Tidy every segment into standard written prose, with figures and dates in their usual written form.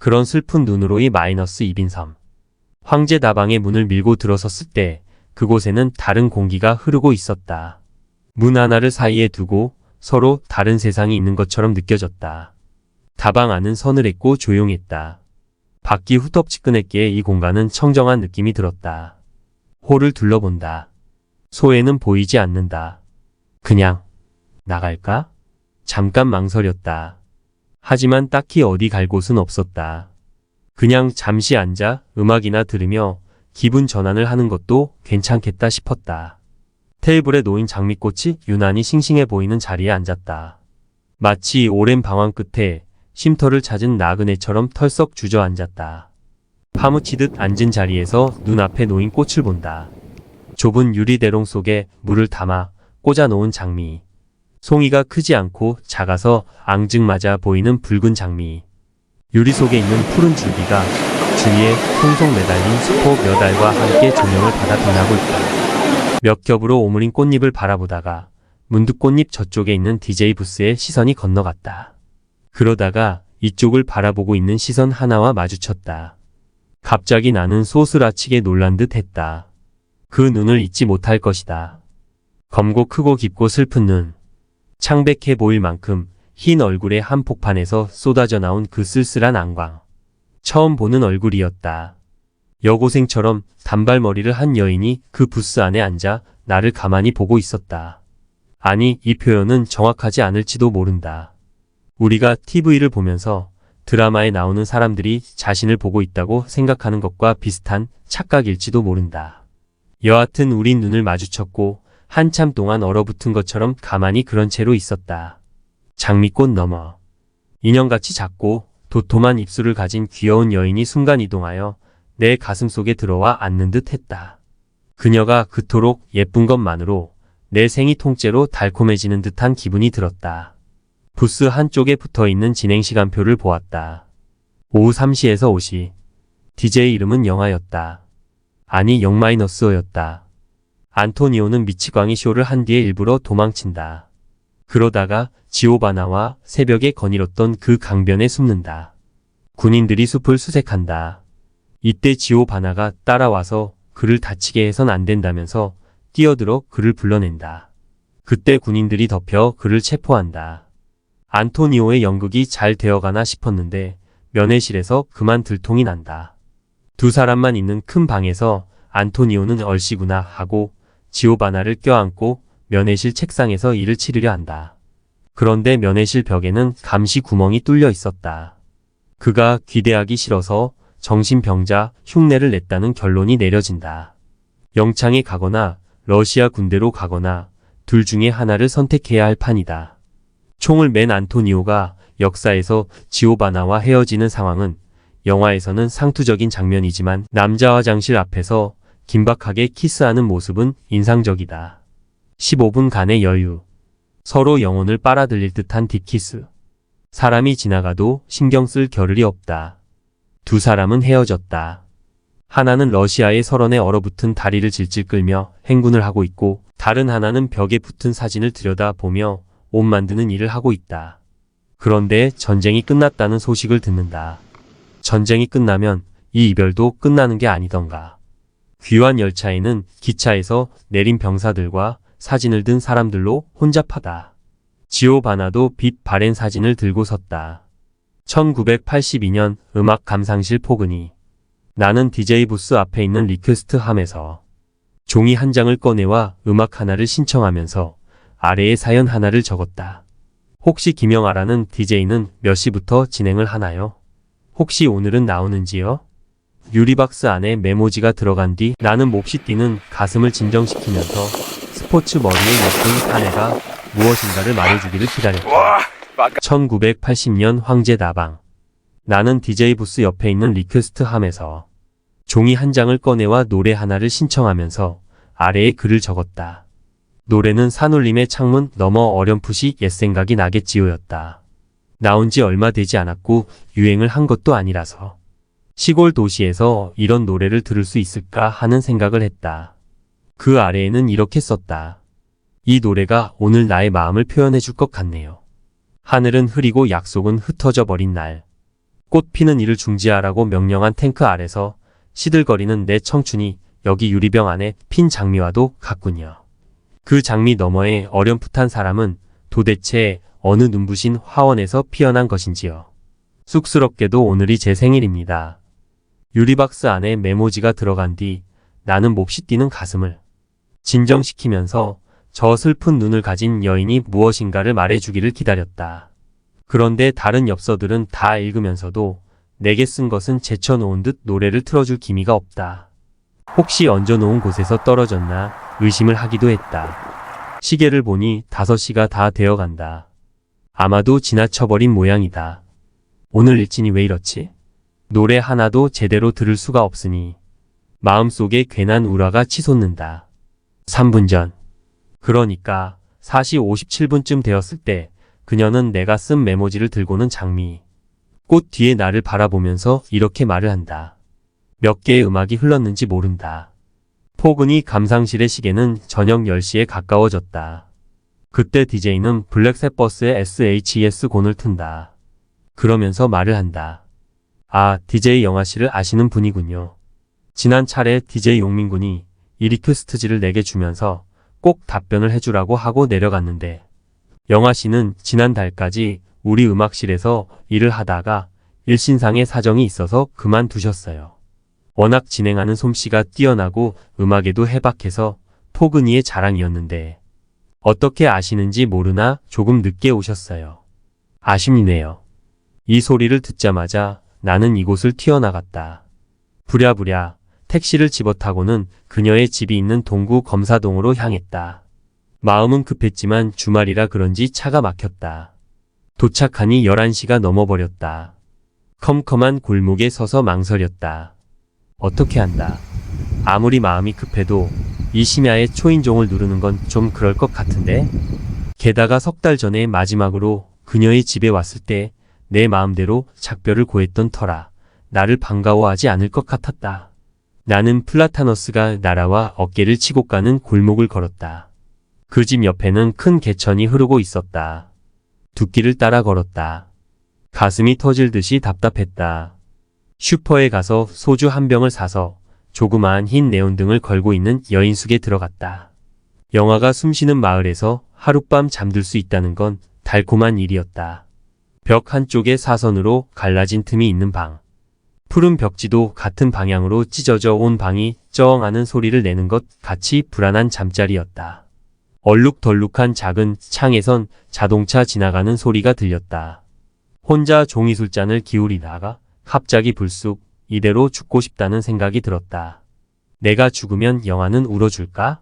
그런 슬픈 눈으로의 마이너스 이빈섬. 황제 다방의 문을 밀고 들어섰을 때 그곳에는 다른 공기가 흐르고 있었다. 문 하나를 사이에 두고 서로 다른 세상이 있는 것처럼 느껴졌다. 다방 안은 서늘했고 조용했다. 밖이 후텁지근했기에 이 공간은 청정한 느낌이 들었다. 홀을 둘러본다. 소에는 보이지 않는다. 그냥 나갈까? 잠깐 망설였다. 하지만 딱히 어디 갈 곳은 없었다. 그냥 잠시 앉아 음악이나 들으며 기분 전환을 하는 것도 괜찮겠다 싶었다. 테이블에 놓인 장미꽃이 유난히 싱싱해 보이는 자리에 앉았다. 마치 오랜 방황 끝에 쉼터를 찾은 나그네처럼 털썩 주저앉았다. 파묻히듯 앉은 자리에서 눈앞에 놓인 꽃을 본다. 좁은 유리대롱 속에 물을 담아 꽂아놓은 장미. 송이가 크지 않고 작아서 앙증맞아 보이는 붉은 장미. 유리 속에 있는 푸른 줄기가 주위에 송송 매달린 수포 몇 알과 함께 조명을 받아 빛나고 있다. 몇 겹으로 오므린 꽃잎을 바라보다가 문득 꽃잎 저쪽에 있는 DJ 부스에 시선이 건너갔다. 그러다가 이쪽을 바라보고 있는 시선 하나와 마주쳤다. 갑자기 나는 소스라치게 놀란 듯 했다. 그 눈을 잊지 못할 것이다. 검고 크고 깊고 슬픈 눈. 창백해 보일 만큼 흰 얼굴의 한복판에서 쏟아져 나온 그 쓸쓸한 안광. 처음 보는 얼굴이었다. 여고생처럼 단발머리를 한 여인이 그 부스 안에 앉아 나를 가만히 보고 있었다. 아니, 이 표현은 정확하지 않을지도 모른다. 우리가 TV를 보면서 드라마에 나오는 사람들이 자신을 보고 있다고 생각하는 것과 비슷한 착각일지도 모른다. 여하튼 우린 눈을 마주쳤고 한참 동안 얼어붙은 것처럼 가만히 그런 채로 있었다. 장미꽃 너머. 인형같이 작고 도톰한 입술을 가진 귀여운 여인이 순간 이동하여 내 가슴 속에 들어와 앉는 듯 했다. 그녀가 그토록 예쁜 것만으로 내 생이 통째로 달콤해지는 듯한 기분이 들었다. 부스 한쪽에 붙어있는 진행시간표를 보았다. 오후 3시에서 5시. DJ 이름은 영하였다. 아니, 0-5였다. 안토니오는 미치광이 쇼를 한 뒤에 일부러 도망친다. 그러다가 지오바나와 새벽에 거닐었던 그 강변에 숨는다. 군인들이 숲을 수색한다. 이때 지오바나가 따라와서 그를 다치게 해선 안 된다면서 뛰어들어 그를 불러낸다. 그때 군인들이 덮여 그를 체포한다. 안토니오의 연극이 잘 되어가나 싶었는데 면회실에서 그만 들통이 난다. 두 사람만 있는 큰 방에서 안토니오는 얼씨구나 하고 지오바나를 껴안고 면회실 책상에서 일을 치르려 한다. 그런데 면회실 벽에는 감시 구멍이 뚫려 있었다. 그가 귀대하기 싫어서 정신병자 흉내를 냈다는 결론이 내려진다. 영창에 가거나 러시아 군대로 가거나 둘 중에 하나를 선택해야 할 판이다. 총을 맨 안토니오가 역사에서 지오바나와 헤어지는 상황은 영화에서는 상투적인 장면이지만 남자 화장실 앞에서 긴박하게 키스하는 모습은 인상적이다. 15분간의 여유. 서로 영혼을 빨아들일 듯한 딥키스. 사람이 지나가도 신경 쓸 겨를이 없다. 두 사람은 헤어졌다. 하나는 러시아의 설원에 얼어붙은 다리를 질질 끌며 행군을 하고 있고 다른 하나는 벽에 붙은 사진을 들여다보며 옷 만드는 일을 하고 있다. 그런데 전쟁이 끝났다는 소식을 듣는다. 전쟁이 끝나면 이 이별도 끝나는 게 아니던가. 귀환 열차에는 기차에서 내린 병사들과 사진을 든 사람들로 혼잡하다. 지오바나도 빛 바랜 사진을 들고 섰다. 1982년 음악 감상실 포근이. 나는 DJ 부스 앞에 있는 리퀘스트 함에서 종이 한 장을 꺼내와 음악 하나를 신청하면서 아래에 사연 하나를 적었다. 혹시 김영아라는 DJ는 몇 시부터 진행을 하나요? 혹시 오늘은 나오는지요? 유리박스 안에 메모지가 들어간 뒤 나는 몹시 뛰는 가슴을 진정시키면서 스포츠 머리에 예쁜 사내가 무엇인가를 말해주기를 기다렸다. 1980년 황제 다방. 나는 DJ 부스 옆에 있는 리퀘스트 함에서 종이 한 장을 꺼내와 노래 하나를 신청하면서 아래에 글을 적었다. 노래는 산울림의 창문 너머 어렴풋이 옛 생각이 나겠지요였다. 나온 지 얼마 되지 않았고 유행을 한 것도 아니라서 시골 도시에서 이런 노래를 들을 수 있을까 하는 생각을 했다. 그 아래에는 이렇게 썼다. 이 노래가 오늘 나의 마음을 표현해 줄 것 같네요. 하늘은 흐리고 약속은 흩어져 버린 날. 꽃 피는 일을 중지하라고 명령한 탱크 아래서 시들거리는 내 청춘이 여기 유리병 안에 핀 장미와도 같군요. 그 장미 너머의 어렴풋한 사람은 도대체 어느 눈부신 화원에서 피어난 것인지요. 쑥스럽게도 오늘이 제 생일입니다. 유리박스 안에 메모지가 들어간 뒤 나는 몹시 뛰는 가슴을 진정시키면서 저 슬픈 눈을 가진 여인이 무엇인가를 말해주기를 기다렸다. 그런데 다른 엽서들은 다 읽으면서도 내게 쓴 것은 제쳐놓은 듯 노래를 틀어줄 기미가 없다. 혹시 얹어놓은 곳에서 떨어졌나 의심을 하기도 했다. 시계를 보니 5시가 다 되어간다. 아마도 지나쳐버린 모양이다. 오늘 일진이 왜 이렇지? 노래 하나도 제대로 들을 수가 없으니 마음속에 괜한 우라가 치솟는다. 3분 전. 그러니까 4시 57분쯤 되었을 때 그녀는 내가 쓴 메모지를 들고는 장미 꽃 뒤에 나를 바라보면서 이렇게 말을 한다. 몇 개의 음악이 흘렀는지 모른다. 포근히 감상실의 시계는 저녁 10시에 가까워졌다. 그때 DJ는 블랙세버스의 SHES 곤을 튼다. 그러면서 말을 한다. 아, DJ 영아씨를 아시는 분이군요. 지난 차례 DJ 용민군이 이 리퀘스트지를 내게 주면서 꼭 답변을 해주라고 하고 내려갔는데 영아씨는 지난달까지 우리 음악실에서 일을 하다가 일신상의 사정이 있어서 그만두셨어요. 워낙 진행하는 솜씨가 뛰어나고 음악에도 해박해서 포근이의 자랑이었는데 어떻게 아시는지 모르나 조금 늦게 오셨어요. 아쉽네요. 이 소리를 듣자마자 나는 이곳을 튀어나갔다. 부랴부랴 택시를 집어타고는 그녀의 집이 있는 동구 검사동으로 향했다. 마음은 급했지만 주말이라 그런지 차가 막혔다. 도착하니 11시가 넘어버렸다. 컴컴한 골목에 서서 망설였다. 어떻게 한다. 아무리 마음이 급해도 이 심야에 초인종을 누르는 건 좀 그럴 것 같은데? 게다가 3달 전에 마지막으로 그녀의 집에 왔을 때 내 마음대로 작별을 고했던 터라 나를 반가워하지 않을 것 같았다. 나는 플라타너스가 날아와 어깨를 치고 가는 골목을 걸었다. 그 집 옆에는 큰 개천이 흐르고 있었다. 둑길을 따라 걸었다. 가슴이 터질 듯이 답답했다. 슈퍼에 가서 소주 한 병을 사서 조그마한 흰 네온등을 걸고 있는 여인숙에 들어갔다. 영아가 숨쉬는 마을에서 하룻밤 잠들 수 있다는 건 달콤한 일이었다. 벽 한쪽에 사선으로 갈라진 틈이 있는 방. 푸른 벽지도 같은 방향으로 찢어져 온 방이 쩌엉 하는 소리를 내는 것 같이 불안한 잠자리였다. 얼룩덜룩한 작은 창에선 자동차 지나가는 소리가 들렸다. 혼자 종이술잔을 기울이다가 갑자기 불쑥 이대로 죽고 싶다는 생각이 들었다. 내가 죽으면 영아는 울어줄까?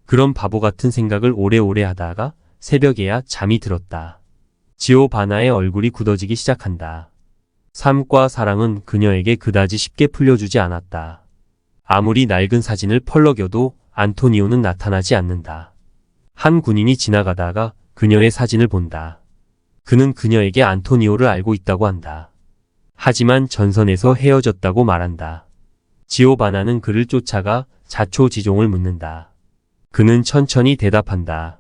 그런 바보 같은 생각을 오래오래 하다가 새벽에야 잠이 들었다. 지오바나의 얼굴이 굳어지기 시작한다. 삶과 사랑은 그녀에게 그다지 쉽게 풀려주지 않았다. 아무리 낡은 사진을 펄럭여도 안토니오는 나타나지 않는다. 한 군인이 지나가다가 그녀의 사진을 본다. 그는 그녀에게 안토니오를 알고 있다고 한다. 하지만 전선에서 헤어졌다고 말한다. 지오바나는 그를 쫓아가 자초지종을 묻는다. 그는 천천히 대답한다.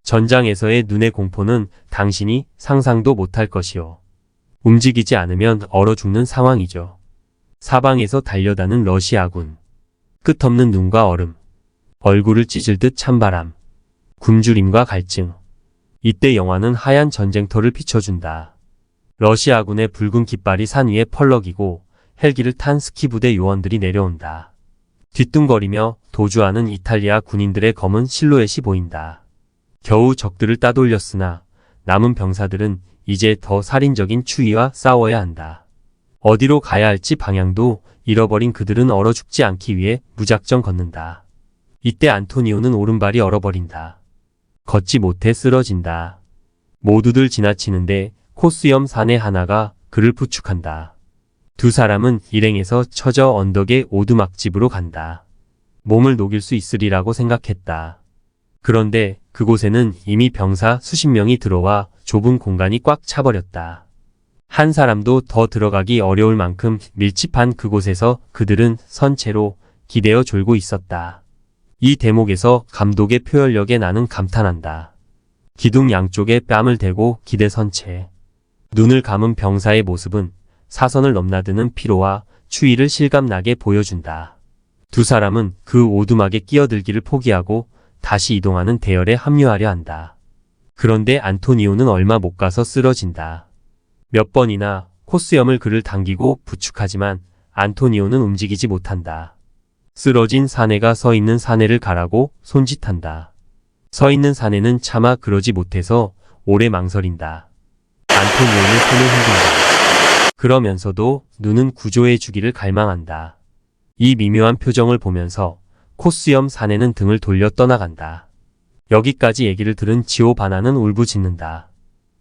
전장에서의 눈의 공포는 당신이 상상도 못할 것이요. 움직이지 않으면 얼어 죽는 상황이죠. 사방에서 달려다는 러시아군. 끝없는 눈과 얼음. 얼굴을 찢을 듯 찬바람. 굶주림과 갈증. 이때 영화는 하얀 전쟁터를 비춰준다. 러시아군의 붉은 깃발이 산 위에 펄럭이고 헬기를 탄 스키부대 요원들이 내려온다. 뒤뚱거리며 도주하는 이탈리아 군인들의 검은 실루엣이 보인다. 겨우 적들을 따돌렸으나 남은 병사들은 이제 더 살인적인 추위와 싸워야 한다. 어디로 가야 할지 방향도 잃어버린 그들은 얼어 죽지 않기 위해 무작정 걷는다. 이때 안토니오는 오른발이 얼어버린다. 걷지 못해 쓰러진다. 모두들 지나치는데 코스염 사내 하나가 그를 부축한다. 두 사람은 일행에서 처져 언덕의 오두막집으로 간다. 몸을 녹일 수 있으리라고 생각했다. 그런데 그곳에는 이미 병사 수십 명이 들어와 좁은 공간이 꽉 차버렸다. 한 사람도 더 들어가기 어려울 만큼 밀집한 그곳에서 그들은 선체로 기대어 졸고 있었다. 이 대목에서 감독의 표현력에 나는 감탄한다. 기둥 양쪽에 뺨을 대고 기대 선체. 눈을 감은 병사의 모습은 사선을 넘나드는 피로와 추위를 실감나게 보여준다. 두 사람은 그 오두막에 끼어들기를 포기하고 다시 이동하는 대열에 합류하려 한다. 그런데 안토니오는 얼마 못 가서 쓰러진다. 몇 번이나 코스염을 그를 당기고 부축하지만 안토니오는 움직이지 못한다. 쓰러진 사내가 서 있는 사내를 가라고 손짓한다. 서 있는 사내는 차마 그러지 못해서 오래 망설인다. 안토니오는 손을 흔든다. 그러면서도 눈은 구조해 주기를 갈망한다. 이 미묘한 표정을 보면서 코스염 사내는 등을 돌려 떠나간다. 여기까지 얘기를 들은 지오바나는 울부짖는다.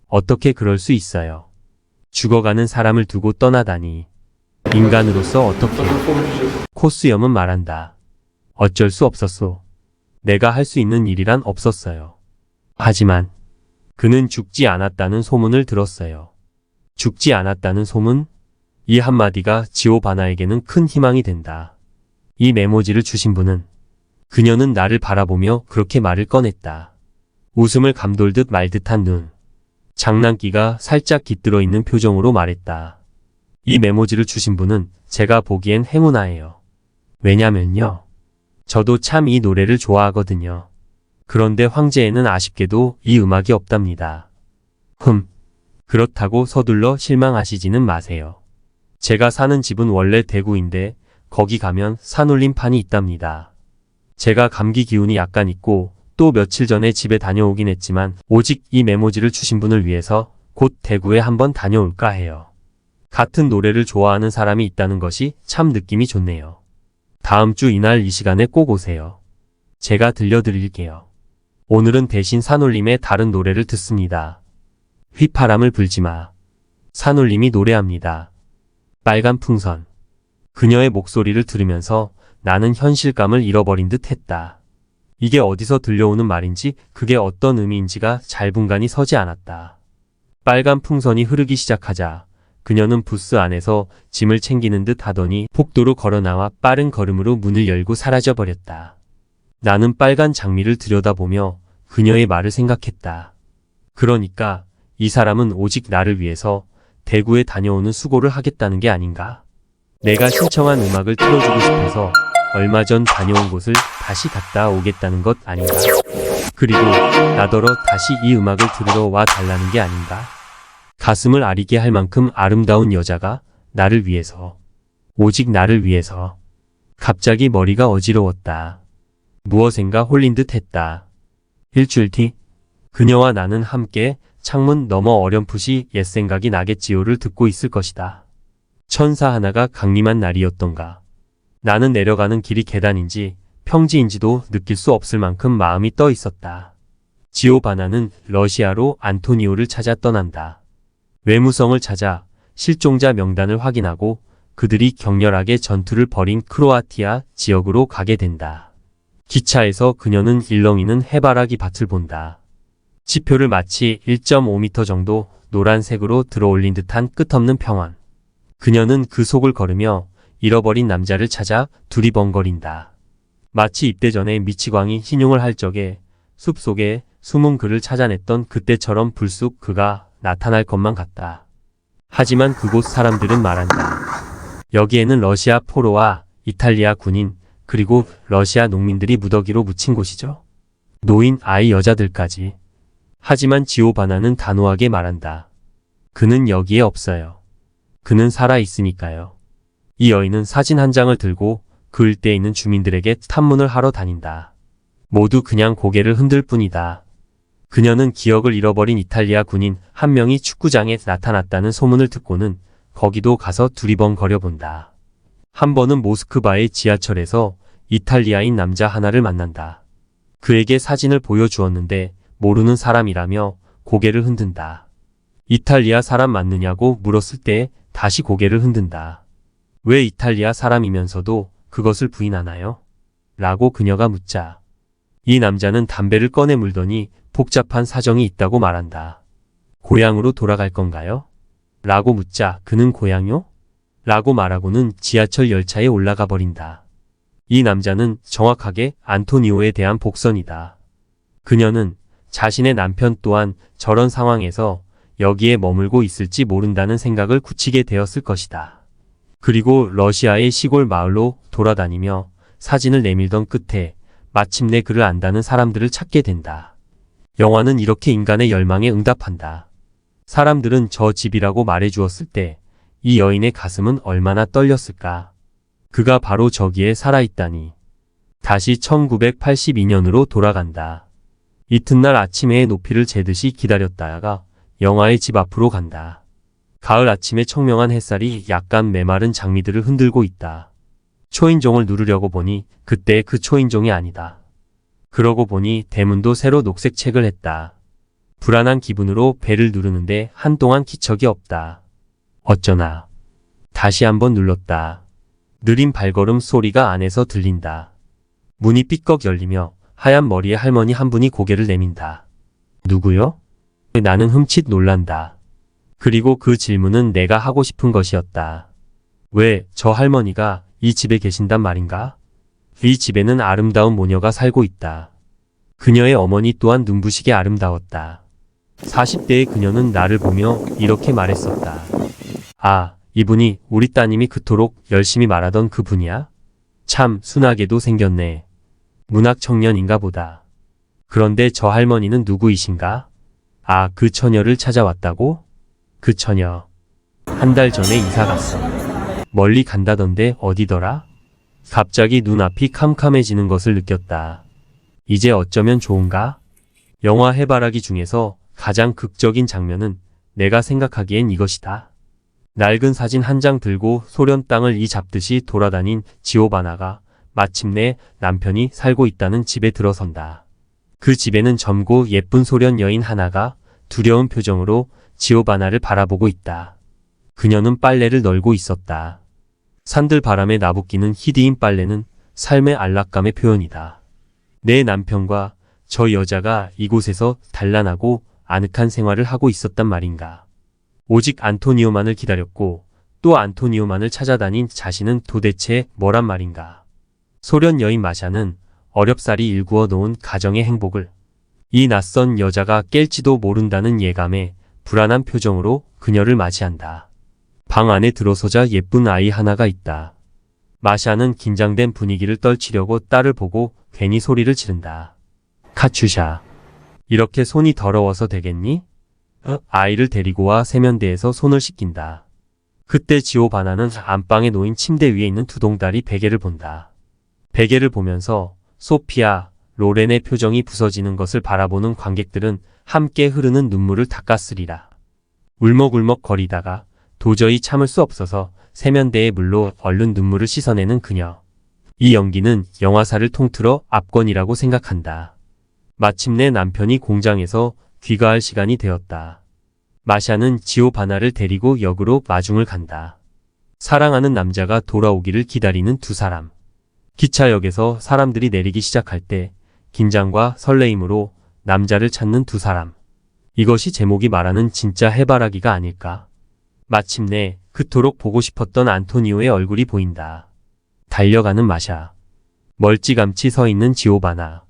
어떻게 그럴 수 있어요? 죽어가는 사람을 두고 떠나다니. 인간으로서 어떻게? 코스염은 말한다. 어쩔 수 없었소. 내가 할 수 있는 일이란 없었어요. 하지만 그는 죽지 않았다는 소문을 들었어요. 죽지 않았다는 소문? 이 한마디가 지오바나에게는 큰 희망이 된다. 이 메모지를 주신 분은 그녀는 나를 바라보며 그렇게 말을 꺼냈다. 웃음을 감돌듯 말듯한 눈. 장난기가 살짝 깃들어 있는 표정으로 말했다. 이 메모지를 주신 분은 제가 보기엔 행운아예요. 왜냐면요. 저도 참 이 노래를 좋아하거든요. 그런데 황제에는 아쉽게도 이 음악이 없답니다. 그렇다고 서둘러 실망하시지는 마세요. 제가 사는 집은 원래 대구인데 거기 가면 산울림판이 있답니다. 제가 감기 기운이 약간 있고 또 며칠 전에 집에 다녀오긴 했지만 오직 이 메모지를 주신 분을 위해서 곧 대구에 한번 다녀올까 해요. 같은 노래를 좋아하는 사람이 있다는 것이 참 느낌이 좋네요. 다음 주 이날 이 시간에 꼭 오세요. 제가 들려드릴게요. 오늘은 대신 산울림의 다른 노래를 듣습니다. 휘파람을 불지마. 산울림이 노래합니다. 빨간 풍선. 그녀의 목소리를 들으면서 나는 현실감을 잃어버린 듯 했다. 이게 어디서 들려오는 말인지 그게 어떤 의미인지가 잘 분간이 서지 않았다. 빨간 풍선이 흐르기 시작하자 그녀는 부스 안에서 짐을 챙기는 듯 하더니 복도로 걸어나와 빠른 걸음으로 문을 열고 사라져버렸다. 나는 빨간 장미를 들여다보며 그녀의 말을 생각했다. 그러니까 이 사람은 오직 나를 위해서 대구에 다녀오는 수고를 하겠다는 게 아닌가? 내가 신청한 음악을 틀어주고 싶어서 얼마 전 다녀온 곳을 다시 갔다 오겠다는 것 아닌가? 그리고 나더러 다시 이 음악을 들으러 와 달라는 게 아닌가? 가슴을 아리게 할 만큼 아름다운 여자가 나를 위해서, 오직 나를 위해서. 갑자기 머리가 어지러웠다. 무엇인가 홀린 듯 했다. 일주일 뒤 그녀와 나는 함께 창문 너머 어렴풋이 옛 생각이 나겠지요를 듣고 있을 것이다. 천사 하나가 강림한 날이었던가. 나는 내려가는 길이 계단인지 평지인지도 느낄 수 없을 만큼 마음이 떠 있었다. 지오바나는 러시아로 안토니오를 찾아 떠난다. 외무성을 찾아 실종자 명단을 확인하고 그들이 격렬하게 전투를 벌인 크로아티아 지역으로 가게 된다. 기차에서 그녀는 일렁이는 해바라기 밭을 본다. 지표를 마치 1.5m 정도 노란색으로 들어올린 듯한 끝없는 평원. 그녀는 그 속을 걸으며 잃어버린 남자를 찾아 두리번거린다. 마치 입대 전에 미치광이 신용을 할 적에 숲속에 숨은 그를 찾아냈던 그때처럼 불쑥 그가 나타날 것만 같다. 하지만 그곳 사람들은 말한다. 여기에는 러시아 포로와 이탈리아 군인 그리고 러시아 농민들이 무더기로 묻힌 곳이죠. 노인, 아이, 여자들까지. 하지만 지오바나는 단호하게 말한다. 그는 여기에 없어요. 그는 살아있으니까요. 이 여인은 사진 한 장을 들고 그 일대에 있는 주민들에게 탐문을 하러 다닌다. 모두 그냥 고개를 흔들 뿐이다. 그녀는 기억을 잃어버린 이탈리아 군인 한 명이 축구장에 나타났다는 소문을 듣고는 거기도 가서 두리번거려 본다. 한 번은 모스크바의 지하철에서 이탈리아인 남자 하나를 만난다. 그에게 사진을 보여주었는데 모르는 사람이라며 고개를 흔든다. 이탈리아 사람 맞느냐고 물었을 때 다시 고개를 흔든다. 왜 이탈리아 사람이면서도 그것을 부인하나요? 라고 그녀가 묻자 이 남자는 담배를 꺼내 물더니 복잡한 사정이 있다고 말한다. 고향으로 돌아갈 건가요? 라고 묻자 그는 고향요? 라고 말하고는 지하철 열차에 올라가 버린다. 이 남자는 정확하게 안토니오에 대한 복선이다. 그녀는 자신의 남편 또한 저런 상황에서 여기에 머물고 있을지 모른다는 생각을 굳히게 되었을 것이다. 그리고 러시아의 시골 마을로 돌아다니며 사진을 내밀던 끝에 마침내 그를 안다는 사람들을 찾게 된다. 영화는 이렇게 인간의 열망에 응답한다. 사람들은 저 집이라고 말해 주었을 때 이 여인의 가슴은 얼마나 떨렸을까. 그가 바로 저기에 살아있다니. 다시 1982년으로 돌아간다. 이튿날 아침에 높이를 재듯이 기다렸다가 영화의 집 앞으로 간다. 가을 아침에 청명한 햇살이 약간 메마른 장미들을 흔들고 있다. 초인종을 누르려고 보니 그때 그 초인종이 아니다. 그러고 보니 대문도 새로 녹색 책을 했다. 불안한 기분으로 벨을 누르는데 한동안 기척이 없다. 어쩌나. 다시 한번 눌렀다. 느린 발걸음 소리가 안에서 들린다. 문이 삐걱 열리며 하얀 머리의 할머니 한 분이 고개를 내민다. 누구요? 나는 흠칫 놀란다. 그리고 그 질문은 내가 하고 싶은 것이었다. 왜 저 할머니가 이 집에 계신단 말인가? 이 집에는 아름다운 모녀가 살고 있다. 그녀의 어머니 또한 눈부시게 아름다웠다. 40대의 그녀는 나를 보며 이렇게 말했었다. 아, 이분이 우리 따님이 그토록 열심히 말하던 그분이야? 참 순하게도 생겼네. 문학 청년인가 보다. 그런데 저 할머니는 누구이신가? 아, 그 처녀를 찾아왔다고? 그 처녀. 한 달 전에 이사 갔어. 멀리 간다던데 어디더라? 갑자기 눈앞이 캄캄해지는 것을 느꼈다. 이제 어쩌면 좋은가? 영화 해바라기 중에서 가장 극적인 장면은 내가 생각하기엔 이것이다. 낡은 사진 한 장 들고 소련 땅을 이 잡듯이 돌아다닌 지오바나가 마침내 남편이 살고 있다는 집에 들어선다. 그 집에는 젊고 예쁜 소련 여인 하나가 두려운 표정으로 지오바나를 바라보고 있다. 그녀는 빨래를 널고 있었다. 산들 바람에 나부끼는 희디인 빨래는 삶의 안락감의 표현이다. 내 남편과 저 여자가 이곳에서 단란하고 아늑한 생활을 하고 있었단 말인가. 오직 안토니오만을 기다렸고 또 안토니오만을 찾아다닌 자신은 도대체 뭐란 말인가. 소련 여인 마샤는 어렵사리 일구어 놓은 가정의 행복을 이 낯선 여자가 깰지도 모른다는 예감에 불안한 표정으로 그녀를 맞이한다. 방 안에 들어서자 예쁜 아이 하나가 있다. 마샤는 긴장된 분위기를 떨치려고 딸을 보고 괜히 소리를 지른다. 카츄샤. 이렇게 손이 더러워서 되겠니? 아이를 데리고 와 세면대에서 손을 씻긴다. 그때 지오바나는 안방에 놓인 침대 위에 있는 두 동다리 베개를 본다. 베개를 보면서 소피아, 로렌의 표정이 부서지는 것을 바라보는 관객들은 함께 흐르는 눈물을 닦았으리라. 울먹울먹 거리다가 도저히 참을 수 없어서 세면대의 물로 얼른 눈물을 씻어내는 그녀. 이 연기는 영화사를 통틀어 압권이라고 생각한다. 마침내 남편이 공장에서 귀가할 시간이 되었다. 마샤는 지오바나를 데리고 역으로 마중을 간다. 사랑하는 남자가 돌아오기를 기다리는 두 사람. 기차역에서 사람들이 내리기 시작할 때 긴장과 설레임으로 남자를 찾는 두 사람. 이것이 제목이 말하는 진짜 해바라기가 아닐까. 마침내 그토록 보고 싶었던 안토니오의 얼굴이 보인다. 달려가는 마샤. 멀찌감치 서 있는 지오바나.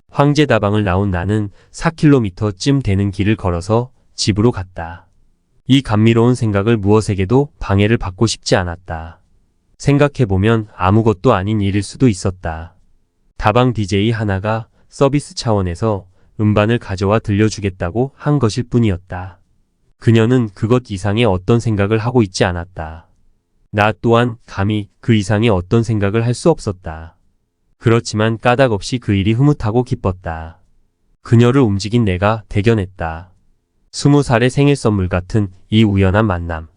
황제 다방을 나온 나는 4km쯤 되는 길을 걸어서 집으로 갔다. 이 감미로운 생각을 무엇에게도 방해를 받고 싶지 않았다. 생각해보면 아무것도 아닌 일일 수도 있었다. 다방 DJ 하나가 서비스 차원에서 음반을 가져와 들려주겠다고 한 것일 뿐이었다. 그녀는 그것 이상의 어떤 생각을 하고 있지 않았다. 나 또한 감히 그 이상의 어떤 생각을 할 수 없었다. 그렇지만 까닭없이 그 일이 흐뭇하고 기뻤다. 그녀를 움직인 내가 대견했다. 20살의 생일 선물 같은 이 우연한 만남.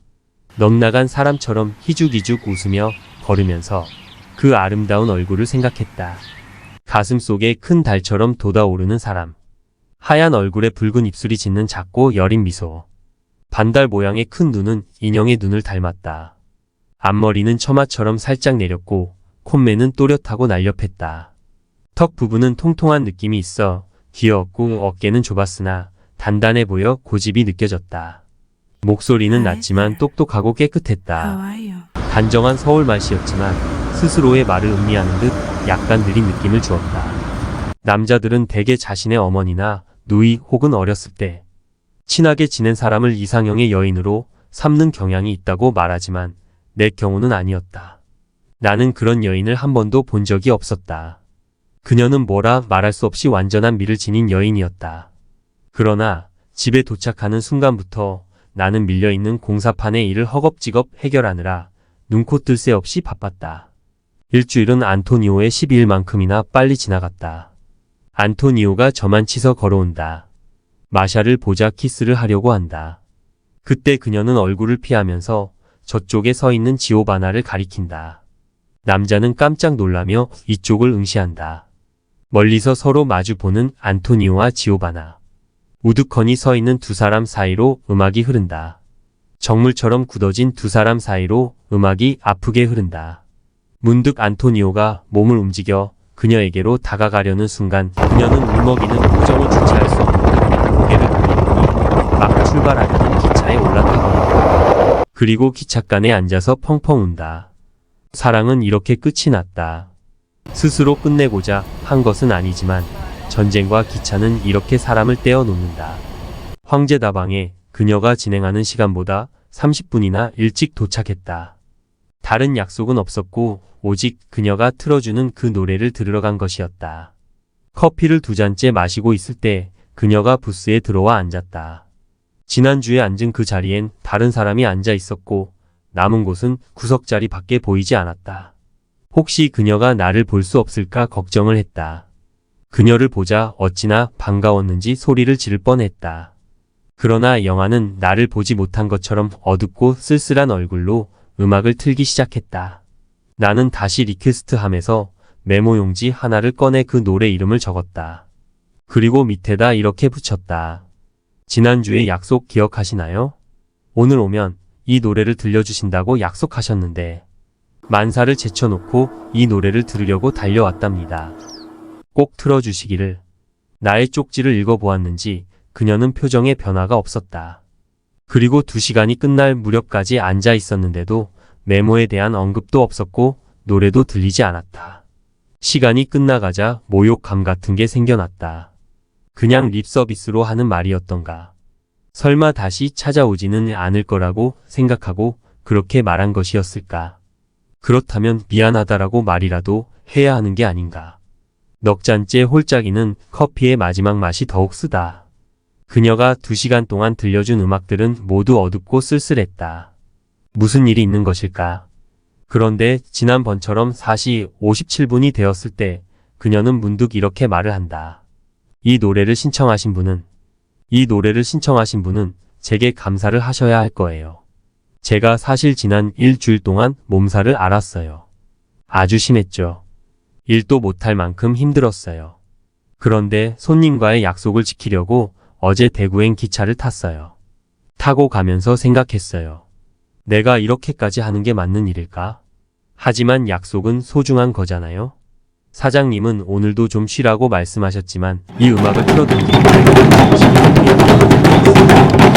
넉나간 사람처럼 희죽희죽 웃으며 걸으면서 그 아름다운 얼굴을 생각했다. 가슴 속에 큰 달처럼 돋아오르는 사람. 하얀 얼굴에 붉은 입술이 짓는 작고 여린 미소. 반달 모양의 큰 눈은 인형의 눈을 닮았다. 앞머리는 처마처럼 살짝 내렸고 콧매는 또렷하고 날렵했다. 턱 부분은 통통한 느낌이 있어 귀여웠고 어깨는 좁았으나 단단해 보여 고집이 느껴졌다. 목소리는 낮지만 똑똑하고 깨끗했다. 단정한 서울 말씨였지만 스스로의 말을 음미하는 듯 약간 느린 느낌을 주었다. 남자들은 대개 자신의 어머니나 누이 혹은 어렸을 때 친하게 지낸 사람을 이상형의 여인으로 삼는 경향이 있다고 말하지만 내 경우는 아니었다. 나는 그런 여인을 한 번도 본 적이 없었다. 그녀는 뭐라 말할 수 없이 완전한 미를 지닌 여인이었다. 그러나 집에 도착하는 순간부터 나는 밀려있는 공사판의 일을 허겁지겁 해결하느라 눈코 뜰 새 없이 바빴다. 일주일은 안토니오의 12일만큼이나 빨리 지나갔다. 안토니오가 저만 치서 걸어온다. 마샤를 보자 키스를 하려고 한다. 그때 그녀는 얼굴을 피하면서 저쪽에 서 있는 지오바나를 가리킨다. 남자는 깜짝 놀라며 이쪽을 응시한다. 멀리서 서로 마주보는 안토니오와 지오바나. 우두커니 서 있는 두 사람 사이로 음악이 흐른다. 정물처럼 굳어진 두 사람 사이로 음악이 아프게 흐른다. 문득 안토니오가 몸을 움직여 그녀에게로 다가가려는 순간 그녀는 울먹이는 표정을 주체할 수 없는 듯 고개를 돌리더니 막 출발하려는 기차에 올라타버린다. 그리고 기찻간에 앉아서 펑펑 운다. 사랑은 이렇게 끝이 났다. 스스로 끝내고자 한 것은 아니지만 전쟁과 기차는 이렇게 사람을 떼어 놓는다. 황제다방에 그녀가 진행하는 시간보다 30분이나 일찍 도착했다. 다른 약속은 없었고 오직 그녀가 틀어주는 그 노래를 들으러 간 것이었다. 커피를 두 잔째 마시고 있을 때 그녀가 부스에 들어와 앉았다. 지난주에 앉은 그 자리엔 다른 사람이 앉아 있었고 남은 곳은 구석자리밖에 보이지 않았다. 혹시 그녀가 나를 볼 수 없을까 걱정을 했다. 그녀를 보자 어찌나 반가웠는지 소리를 지를 뻔했다. 그러나 영화는 나를 보지 못한 것처럼 어둡고 쓸쓸한 얼굴로 음악을 틀기 시작했다. 나는 다시 리퀘스트함에서 메모용지 하나를 꺼내 그 노래 이름을 적었다. 그리고 밑에다 이렇게 붙였다. 지난주에 약속 기억하시나요? 오늘 오면 이 노래를 들려주신다고 약속하셨는데 만사를 제쳐놓고 이 노래를 들으려고 달려왔답니다. 꼭 틀어주시기를. 나의 쪽지를 읽어보았는지 그녀는 표정에 변화가 없었다. 그리고 2시간이 끝날 무렵까지 앉아 있었는데도 메모에 대한 언급도 없었고 노래도 들리지 않았다. 시간이 끝나가자 모욕감 같은 게 생겨났다. 그냥 립서비스로 하는 말이었던가. 설마 다시 찾아오지는 않을 거라고 생각하고 그렇게 말한 것이었을까. 그렇다면 미안하다라고 말이라도 해야 하는 게 아닌가. 넉 잔째 홀짝이는 커피의 마지막 맛이 더욱 쓰다. 그녀가 2시간 동안 들려준 음악들은 모두 어둡고 쓸쓸했다. 무슨 일이 있는 것일까? 그런데 지난번처럼 4시 57분이 되었을 때 그녀는 문득 이렇게 말을 한다. 이 노래를 신청하신 분은 제게 감사를 하셔야 할 거예요. 제가 사실 지난 일주일 동안 몸살을 앓았어요. 아주 심했죠. 일도 못할 만큼 힘들었어요. 그런데 손님과의 약속을 지키려고 어제 대구행 기차를 탔어요. 타고 가면서 생각했어요. 내가 이렇게까지 하는 게 맞는 일일까? 하지만 약속은 소중한 거잖아요. 사장님은 오늘도 좀 쉬라고 말씀하셨지만 이 음악을 틀어드리기